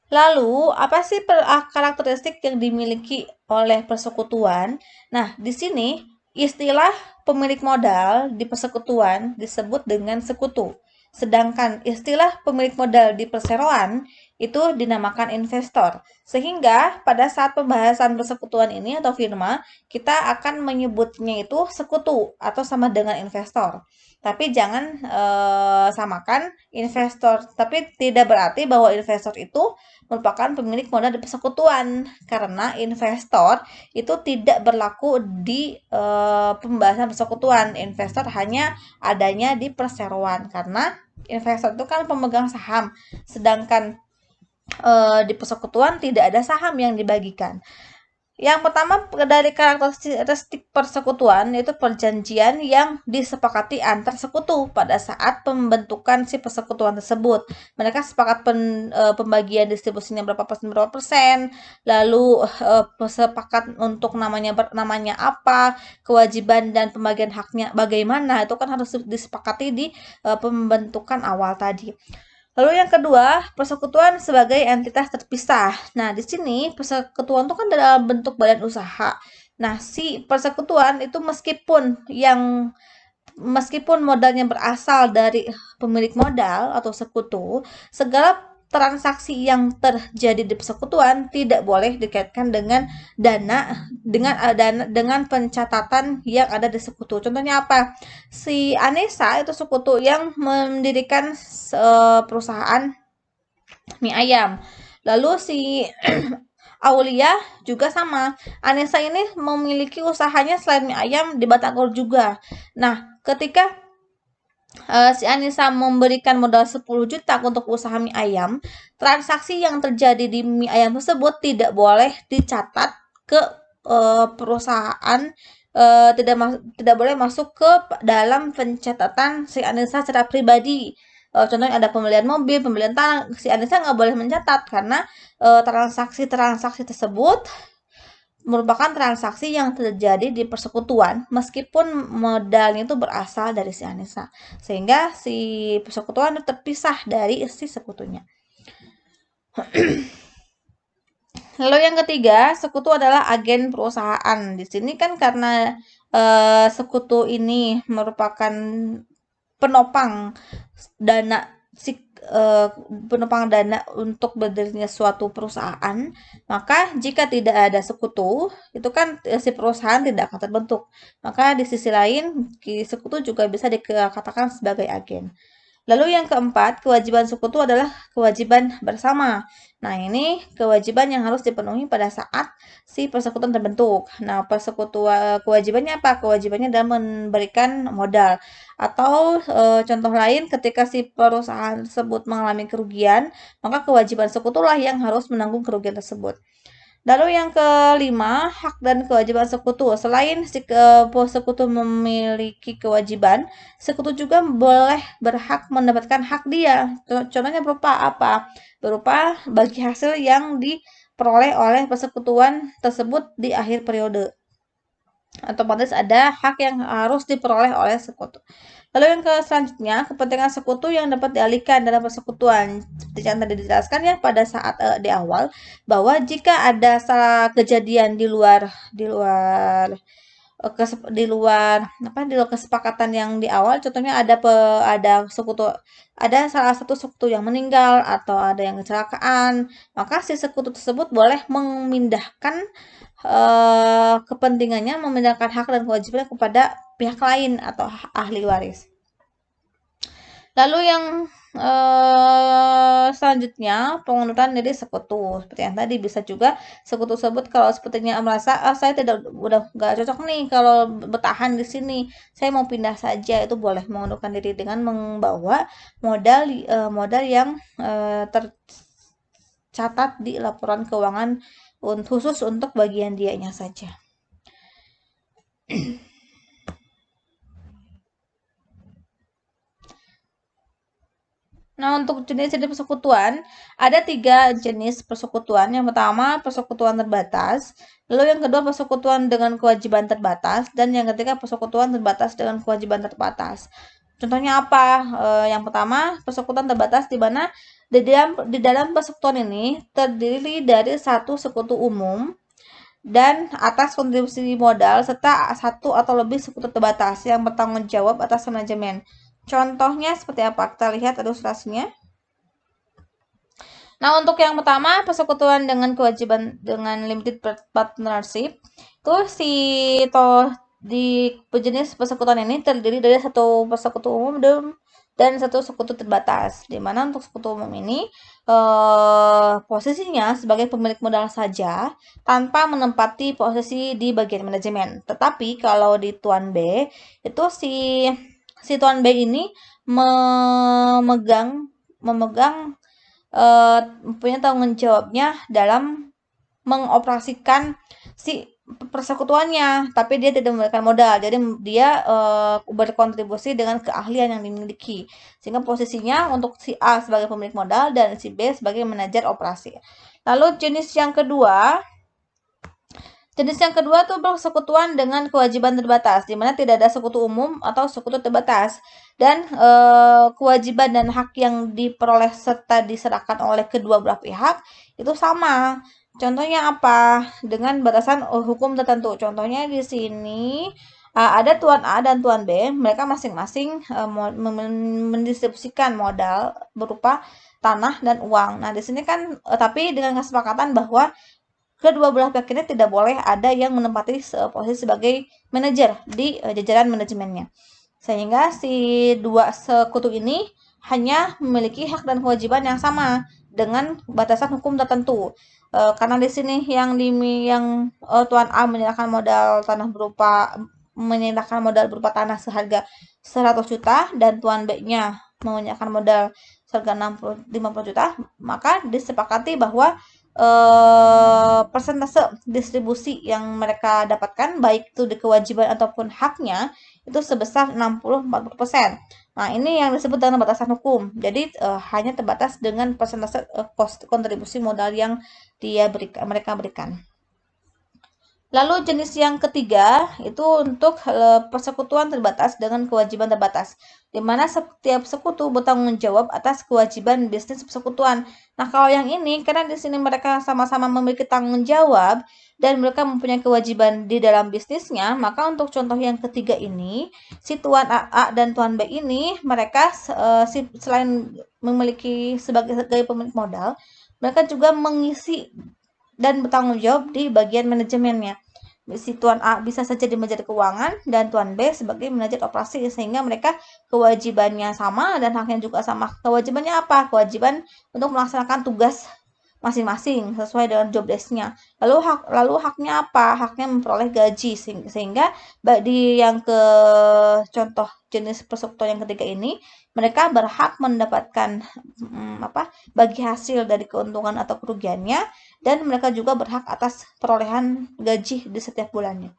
Lalu, apa sih karakteristik yang dimiliki oleh persekutuan? Nah, di sini istilah pemilik modal di persekutuan disebut dengan sekutu. Sedangkan istilah pemilik modal di perseroan itu dinamakan investor. Sehingga pada saat pembahasan persekutuan ini atau firma, kita akan menyebutnya itu sekutu atau sama dengan investor. Tapi jangan samakan investor. Tapi tidak berarti bahwa investor itu merupakan pemilik modal di persekutuan karena investor itu tidak berlaku di pembahasan persekutuan. Investor hanya adanya di perseroan karena investor itu kan pemegang saham, sedangkan di persekutuan tidak ada saham yang dibagikan. Yang pertama dari karakteristik persekutuan yaitu perjanjian yang disepakati antar sekutu pada saat pembentukan si persekutuan tersebut. Mereka sepakat pembagian distribusinya berapa persen, lalu sepakat untuk namanya apa, kewajiban dan pembagian haknya bagaimana, itu kan harus disepakati di pembentukan awal tadi. Lalu yang kedua, persekutuan sebagai entitas terpisah. Nah, di sini persekutuan itu kan dalam bentuk badan usaha. Nah, si persekutuan itu meskipun modalnya berasal dari pemilik modal atau sekutu, segala transaksi yang terjadi di persekutuan tidak boleh dikaitkan dengan dengan pencatatan yang ada di sekutu. Contohnya apa? Si Anissa itu sekutu yang mendirikan perusahaan mie ayam. Lalu si Aulia juga sama. Anissa ini memiliki usahanya selain mie ayam di Batagor juga. Nah, ketika si Anissa memberikan modal 10 juta untuk usaha mie ayam, transaksi yang terjadi di mie ayam tersebut tidak boleh dicatat ke perusahaan, tidak boleh masuk ke dalam pencatatan si Anissa secara pribadi. Contohnya ada pembelian mobil, pembelian tanah, si Anissa nggak boleh mencatat karena transaksi-transaksi tersebut merupakan transaksi yang terjadi di persekutuan meskipun modalnya itu berasal dari si Anissa. Sehingga si persekutuan itu terpisah dari si sekutunya. Lalu yang ketiga, sekutu adalah agen perusahaan. Di sini kan karena sekutu ini merupakan penopang dana si penopang dana untuk berdirinya suatu perusahaan, maka jika tidak ada sekutu, itu kan si perusahaan tidak akan terbentuk. Maka di sisi lain, sekutu juga bisa dikatakan sebagai agen. Lalu yang keempat, kewajiban sekutu adalah kewajiban bersama. Nah, ini kewajiban yang harus dipenuhi pada saat si persekutuan terbentuk. Nah, kewajibannya apa? Kewajibannya adalah memberikan modal. Atau contoh lain, ketika si perusahaan tersebut mengalami kerugian, maka kewajiban sekutulah yang harus menanggung kerugian tersebut. Lalu yang kelima, hak dan kewajiban sekutu. Selain si sekutu memiliki kewajiban, sekutu juga boleh berhak mendapatkan hak dia. Contohnya berupa apa? Berupa bagi hasil yang diperoleh oleh persekutuan tersebut di akhir periode. Otomatis ada hak yang harus diperoleh oleh sekutu. Lalu yang selanjutnya, kepentingan sekutu yang dapat dialihkan dalam persekutuan. Seperti yang tadi dijelaskan ya pada saat di awal, bahwa jika ada salah kejadian di luar kesepakatan yang di awal, contohnya ada salah satu sekutu yang meninggal atau ada yang kecelakaan, maka si sekutu tersebut boleh memindahkan kepentingannya, memindahkan hak dan kewajibannya kepada pihak lain atau ahli waris. Lalu yang selanjutnya, pengunduran diri sekutu. Seperti yang tadi, bisa juga sekutu tersebut kalau sepertinya merasa saya udah nggak cocok nih kalau bertahan di sini, saya mau pindah saja, itu boleh mengundurkan diri dengan membawa modal yang tercatat di laporan keuangan khusus untuk bagian dianya saja. Nah, untuk jenis-jenis persekutuan, ada 3 jenis persekutuan. Yang pertama, persekutuan terbatas. Lalu yang kedua, persekutuan dengan kewajiban terbatas. Dan yang ketiga, persekutuan terbatas dengan kewajiban terbatas. Contohnya apa? Yang pertama, persekutuan terbatas di mana Di dalam persekutuan ini terdiri dari satu sekutu umum dan atas kontribusi modal serta satu atau lebih sekutu terbatas yang bertanggung jawab atas manajemen. Contohnya seperti apa? Kita lihat ilustrasinya. Nah, untuk yang pertama, persekutuan dengan kewajiban dengan limited partnership, itu di jenis persekutuan ini terdiri dari satu persekutu umum dan satu sekutu terbatas. Di mana untuk sekutu umum ini posisinya sebagai pemilik modal saja tanpa menempati posisi di bagian manajemen. Tetapi kalau di tuan B itu si tuan B ini memegang punya tanggung jawabnya dalam mengoperasikan si persekutuannya, tapi dia tidak memberikan modal. Jadi dia berkontribusi dengan keahlian yang dimiliki. Sehingga posisinya untuk si A sebagai pemilik modal dan si B sebagai manajer operasi. Lalu jenis yang kedua tuh persekutuan dengan kewajiban terbatas, di mana tidak ada sekutu umum atau sekutu terbatas. Dan kewajiban dan hak yang diperoleh serta diserahkan oleh kedua belah pihak itu sama. Contohnya apa? Dengan batasan hukum tertentu. Contohnya di sini ada tuan A dan tuan B, mereka masing-masing mendistribusikan modal berupa tanah dan uang. Nah, di sini kan tapi dengan kesepakatan bahwa kedua belah pihak ini tidak boleh ada yang menempati posisi sebagai manajer di jajaran manajemennya. Sehingga si dua sekutu ini hanya memiliki hak dan kewajiban yang sama dengan batasan hukum tertentu. Karena di sini yang Tuan A menyerahkan modal berupa tanah seharga 100 juta dan Tuan B-nya menyerahkan modal seharga 50 juta, maka disepakati bahwa persentase distribusi yang mereka dapatkan baik itu di kewajiban ataupun haknya itu sebesar 60-40%. Nah, ini yang disebut dengan batasan hukum. Jadi hanya terbatas dengan persentase kontribusi modal yang mereka berikan. Lalu jenis yang ketiga itu untuk persekutuan terbatas dengan kewajiban terbatas, di mana setiap sekutu bertanggung jawab atas kewajiban bisnis persekutuan. Nah, kalau yang ini karena di sini mereka sama-sama memiliki tanggung jawab dan mereka mempunyai kewajiban di dalam bisnisnya, maka untuk contoh yang ketiga ini, si tuan A dan tuan B ini mereka selain memiliki sebagai pemilik modal, mereka juga mengisi dan bertanggung jawab di bagian manajemennya. Si tuan A bisa saja di manajer keuangan dan tuan B sebagai manajer operasi, sehingga mereka kewajibannya sama dan haknya juga sama. Kewajibannya apa? Kewajiban untuk melaksanakan tugas masing-masing sesuai dengan job desk-nya. Lalu haknya apa? Haknya memperoleh gaji, sehingga di yang ke contoh jenis persekutuan yang ketiga ini mereka berhak mendapatkan bagi hasil dari keuntungan atau kerugiannya, dan mereka juga berhak atas perolehan gaji di setiap bulannya.